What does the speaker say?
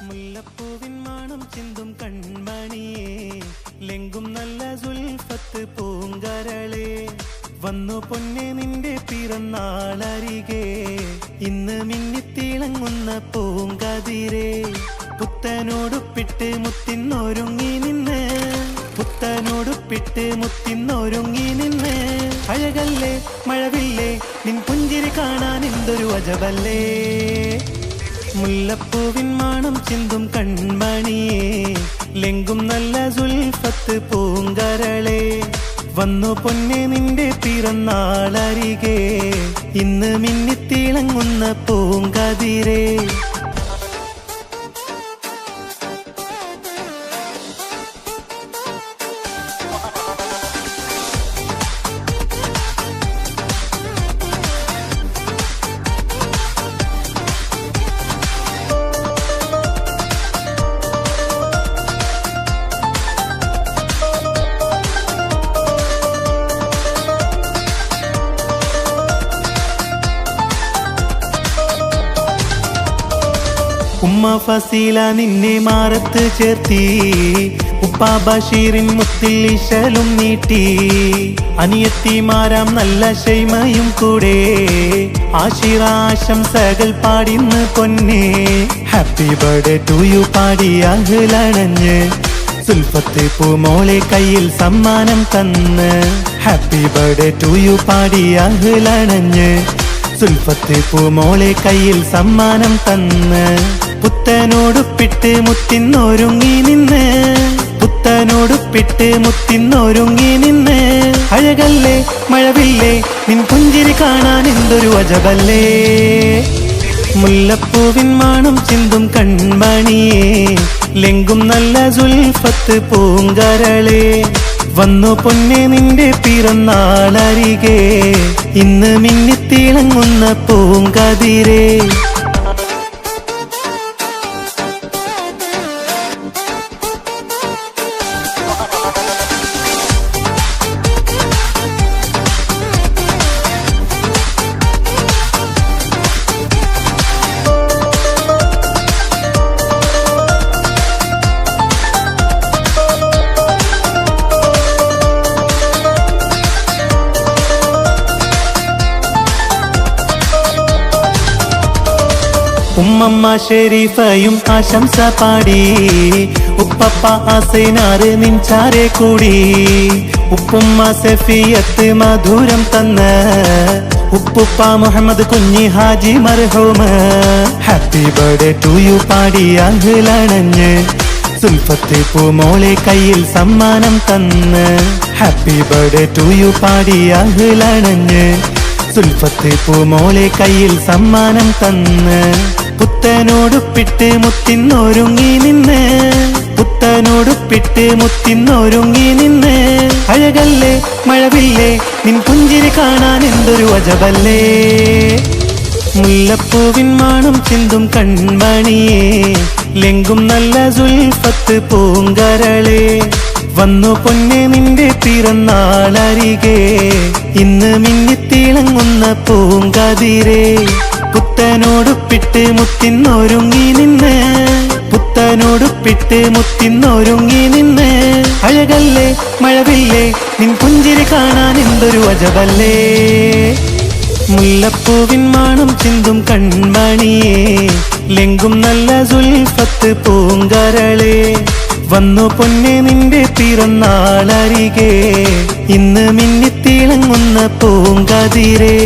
മുല്ലപ്പൂവിൻ മാണം ചിന്തും കൺമണിയേ, ലെങ്കും നല്ല സുൽഫത്ത് പൂങ്കരളേ, വന്നു പൊന്നെ നിന്റെ പിറന്നാളരികെ, ഇന്ന് മിന്നിത്തിളങ്ങുന്ന പൂങ്കതിരേ, പുത്തനോടുപ്പിട്ട് മുത്തിന്നൊരുങ്ങി നിന്ന്, പുത്തനോടുപ്പിട്ട് മുത്തിന്നൊരുങ്ങി നിന്ന്, അഴകല്ലേ മഴവില്ലേ നിൻ പുഞ്ചിരി കാണാൻ എന്തൊരു അജബല്ലേ. മുല്ലപ്പൂവിൻ മാണം ചിന്തും കൺമണിയേ, ലെങ്കും നല്ല സുൽഫത്ത് പൂങ്കരളേ, വന്നു പൊന്നെ നിന്റെ പിറന്നാളരികെ, ഇന്ന് മിന്നിത്തിളങ്ങുന്ന പൂങ്കതിരേ. ഉമ്മ ഫസീല നിന്നെ മാറത്ത് ചേർത്തി, ഉപ്പ ബഷീറിൻ മുത്തിൽ ഇശലും നീട്ടി, അനിയത്തിമാരാം നല്ല ഷൈമയും കൂടെ, ആശിറാശംസകൾ പാടിന്ന് പൊന്നെ, ഹാപ്പി ബർത്ത്ഡേ ടു യു പാടി അഹ്ലണഞ്ഞ്, സുൽഫത്ത് പൂമോളെ കയ്യിൽ സമ്മാനം തന്ന്, ഹാപ്പി ബർത്ത്ഡേ ടു യു പാടി അഹ്ലണഞ്ഞ്, സുൽഫത്ത് പൂമോളെ കയ്യിൽ സമ്മാനം തന്ന്, പുത്തനോടുപ്പിട്ട് മുത്തിന്നൊരുങ്ങി നിന്ന്, പുത്തനോടുപ്പിട്ട് മുത്തിന്നൊരുങ്ങി നിന്ന്, അഴകല്ലേ മഴവില്ലേ നിൻ പുഞ്ചിരി കാണാൻ എന്തൊരു അജബല്ലേ. മുല്ലപ്പൂവിൻ മാണം ചിന്തും കൺമണിയേ, ലെങ്കും നല്ല സുൽഫത്ത് പൂങ്കരളേ, വന്നു പൊന്നെ നിന്റെ പിറന്നാളരികെ, ഇന്ന് മിന്നിത്തിളങ്ങുന്ന പൂങ്കതിരേ. ഉമ്മമ്മ ഷെരീഫയും ആശംസ പാടി, ഉപ്പപ്പ ആസൈനാറ് നിൻചാരെ കൂടി, ഉപ്പുമ്മ സഫിയത്ത് മധുരം തന്ന്, ഉപ്പുപ്പ മുഹമ്മദ് കുഞ്ഞി ഹാജി മർഹൂമ്, ഹാപ്പി ബർത്ത്ഡേ ടു യു പാടി അഹ്ലണഞ്ഞ്, സുൽഫത്ത് പൂമോളെ കയ്യിൽ സമ്മാനം തന്ന്, ഹാപ്പി ബർത്ത്ഡേ ടു യു പാടി അഹ്ലണഞ്ഞ്, സുൽഫത്ത് പൂമോളെ കയ്യിൽ സമ്മാനം തന്ന്, പുത്തനോടുപ്പിട്ട് മുത്തിന്നൊരുങ്ങി നിന്ന്, പുത്തനോടുപ്പിട്ട് മുത്തിന്നൊരുങ്ങി നിന്ന്, അഴകല്ലേ മഴവില്ലേ നിൻ പുഞ്ചിരി കാണാൻ എന്തൊരു അജബല്ലേ. മുല്ലപ്പൂവിൻ മാണം ചിന്തും കൺമണിയേ, ലെങ്കും നല്ല സുൽഫത്ത് പൂങ്കരളേ, വന്നു പൊന്നെ നിന്റെ പിറന്നാളരികെ, ഇന്ന് മിന്നിത്തിളങ്ങുന്ന പൂങ്കതിരേ, പുത്തനോടുപ്പിട്ട് മുത്തിന്നൊരുങ്ങി നിന്ന്, പുത്തനോടുപ്പിട്ട് മുത്തിന്നൊരുങ്ങി നിന്ന്, അഴകല്ലേ മഴവില്ലേ നിൻ പുഞ്ചിരി കാണാൻ എന്തൊരു അജബല്ലേ. മുല്ലപ്പൂവിൻ മാണം ചിന്തും കൺമണിയേ, ലെങ്കും നല്ല സുൽഫത്ത് പൂങ്കരളേ, വന്നു പൊന്നെ നിന്റെ പിറന്നാളരികെ, ഇന്ന് മിന്നിത്തിളങ്ങുന്ന പൂങ്കതിരേ.